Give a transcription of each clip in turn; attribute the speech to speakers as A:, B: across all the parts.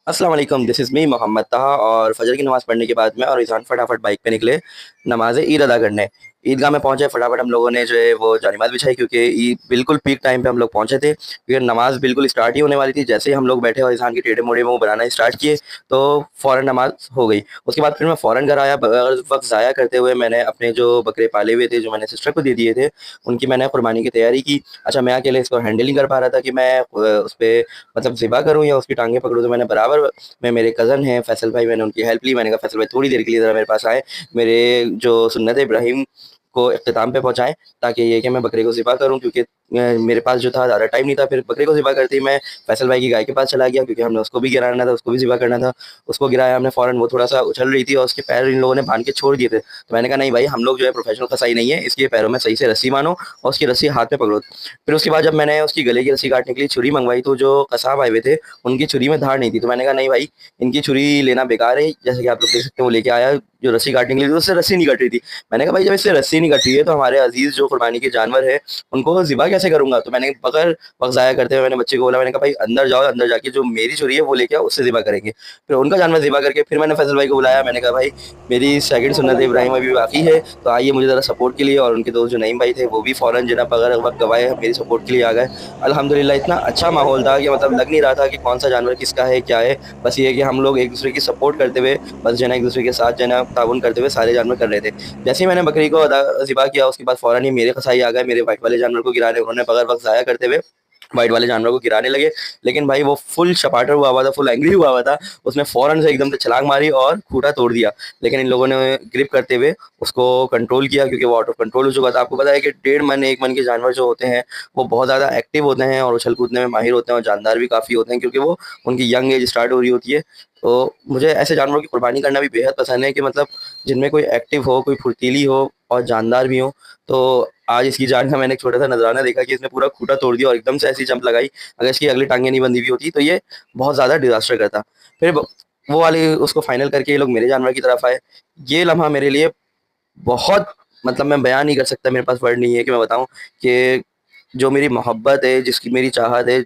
A: अस्सलाम वालेकुम, this is me Mohammad ताहा। और फजर की नमाज़ पढ़ने के बाद मैं और रिज़ान फटाफट बाइक पे निकले नमाज़ ईद अदा करने। ईदगाह में पहुँचे, फटाफट हम लोगों ने जो है वो जानिमाज़ बिछाई, क्योंकि ईद बिल्कुल पीक टाइम पे हम लोग पहुँचे थे, क्योंकि नमाज़ बिल्कुल स्टार्ट ही होने वाली थी। जैसे ही हम लोग बैठे और रिज़ान के टेढ़े-मेढ़े मुँह बनाना स्टार्ट किए, तो फ़ौरन नमाज़ हो गई। उसके बाद फिर मैं फ़ौरन घर आया, बगैर वक़्त ज़ाया करते हुए मैंने अपने जो बकरे पाले हुए थे, जो मैंने सिस्टर को दे दिए थे, उनकी मैंने कुर्बानी की तैयारी की। अच्छा, मैं अकेले इसको हैंडल नहीं कर पा रहा था कि मैं उसपे मतलब ज़िबा करूँ या उसकी टाँगें पकड़ूँ, तो मैंने बराबर में मेरे कज़न हैं फैसल भाई, मैंने उनकी हेल्प ली। मैंने कहा फैसल भाई थोड़ी देर के लिए ज़रा मेरे पास आएँ, मेरे जो सुन्नत इब्राहीम को इख्तिताम पे पहुँचाएँ, ताकि ये कि मैं बकरे को ज़िबा करूँ, क्योंकि मेरे पास जो था ज़्यादा टाइम नहीं था। फिर बकरे को ज़िबा करते ही मैं फैसल भाई की गाय के पास चला गया, क्योंकि हमने उसको भी गिराना था, उसको भी ज़िबा करना था। उसको गिराया हमने फ़ौरन, वो थोड़ा-सा उछल रही थी और उसके पैर इन लोगों ने बाँध के छोड़ दिए थे। तो मैंने कहा नहीं भाई, हम लोग जो है प्रोफ़ेशनल कसाई नहीं है, इसके पैरों में सही से रस्सी बाँधो और उसकी रस्सी हाथ में पकड़ो। फिर उसके बाद जब मैंने उसकी गले की रस्सी काटने के लिए छुरी मँगवाई, तो जो कसाब आए हुए थे, उनकी छुरी में धार नहीं थी। तो मैंने कहा नहीं भाई, इनकी छुरी लेना बेकार है। जैसे कि आप लोग देख सकते हैं, वो लेके आया जो रस्सी काटने के लिए, तो उससे रस्सी नहीं कट रही थी। मैंने कहा भाई, जब इससे रस्सी नहीं कट रही है तो हमारे अज़ीज़ जो कुर्बानी के जानवर हैं, उनको ज़िबा कैसे करूँगा? तो मैंने बगैर वक़्त ज़ाया करते हुए मैंने बच्चे को बोला, मैंने कहा भाई अंदर जाओ, अंदर जाके जो मेरी छुरी है वो लेके आओ, उससे ज़िबा करेंगे। फिर उनका जानवर ज़िबा करके फिर मैंने फैसल भाई को बुलाया। मैंने कहा भाई, मेरी सेकंड सुन्नत इब्राहीम अभी बाकी है, तो आइए मुझे ज़रा सपोर्ट के लिए। और उनके दोस्त जो नईम भाई थे, वो भी फ़ौरन जना बगैर वक़्त गवाए मेरी सपोर्ट के लिए आ गए। अल्हम्दुलिल्लाह इतना अच्छा माहौल था कि मतलब लग नहीं रहा था कि कौन-सा जानवर किसका है, क्या है। बस ये है कि हम लोग एक-दूसरे की सपोर्ट करते हुए, बस जो है ना एक-दूसरे के साथ जो है ना ताउन करते हुए सारे जानवर कर रहे थे। जैसे ही मैंने बकरी को ज़िबा किया, उसके बाद फ़ौरन ही मेरे कसाई आ गए, मेरे व्हाइट वाले जानवर को गिराने। उन्होंने बगैर वक़्त ज़ाया करते हुए व्हाइट वाले जानवर को गिराने लगे। लेकिन भाई वो फुल चपाटर हुआ था, फुल एंग्री हुआ था। उसने फ़ौरन से एकदम से छलांग मारी और खूँटा तोड़ दिया। लेकिन इन लोगों ने ग्रिप करते हुए उसको कंट्रोल किया, क्योंकि वो आउट ऑफ कंट्रोल हो चुका था। आपको पता है कि डेढ़ मन, 1 मन के जानवर जो होते हैं, वो बहुत ज़्यादा एक्टिव होते हैं और उछल-कूदने में माहिर होते हैं और जानदार भी काफ़ी होते हैं, क्योंकि वो उनकी यंग एज स्टार्ट हो रही होती है। तो मुझे ऐसे जानवरों की कुर्बानी करना भी बेहद पसंद है कि मतलब जिनमें कोई एक्टिव हो, कोई फुर्तीली हो और जानदार भी हो। तो आज इसकी जान का मैंने एक छोटा-सा नज़राना देखा कि इसने पूरा खूँटा तोड़ दिया और एकदम से ऐसी जंप लगाई। अगर इसकी अगली टाँगें नहीं बंधी हुई होती, तो ये बहुत ज़्यादा डिज़ास्टर करता। फिर ब वो वाली उसको फाइनल करके ये लोग मेरे जानवर की तरफ आए। ये लम्हा मेरे लिए बहुत मतलब मैं बयान नहीं कर सकता, मेरे पास वर्ड नहीं है कि मैं बताऊँ कि जो मेरी मोहब्बत है, जिसकी मेरी चाहत है,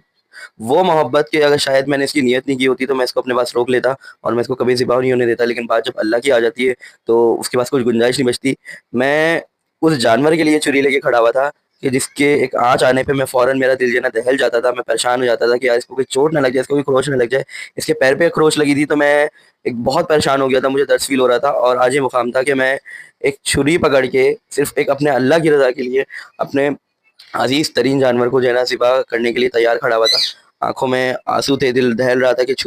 A: वो मोहब्बत कि अगर शायद मैंने इसकी नियत नहीं की होती, तो मैं इसको अपने पास रोक लेता और मैं इसको कभी ज़िबा नहीं होने देता। लेकिन बात जब अल्लाह की आ जाती है, तो उसके पास कोई गुंजाइश नहीं बचती। मैं उस जानवर के लिए छुरी लेके खड़ा हुआ था कि जिसके एक आँच आने पे मैं फ़ौरन, मेरा दिल जो है ना दहल जाता था। मैं परेशान हो जाता था कि यार इसको कोई चोट ना लग जाए, इसको कोई खरोंच ना लग जाए। इसके पैर पे खरोंच लगी थी, तो मैं एक बहुत परेशान हो गया था, मुझे दर्द फ़ील हो रहा था। और आज ये मुक़ाम था कि मैं एक छुरी पकड़ के सिर्फ़ एक अपने अल्लाह की रज़ा के लिए अपने अज़ीज़ तरीन जानवर को जो है ना ज़िबा करने के लिए तैयार खड़ा हुआ था। आँखों में आँसू थे, दिल दहल रहा था कि छुरी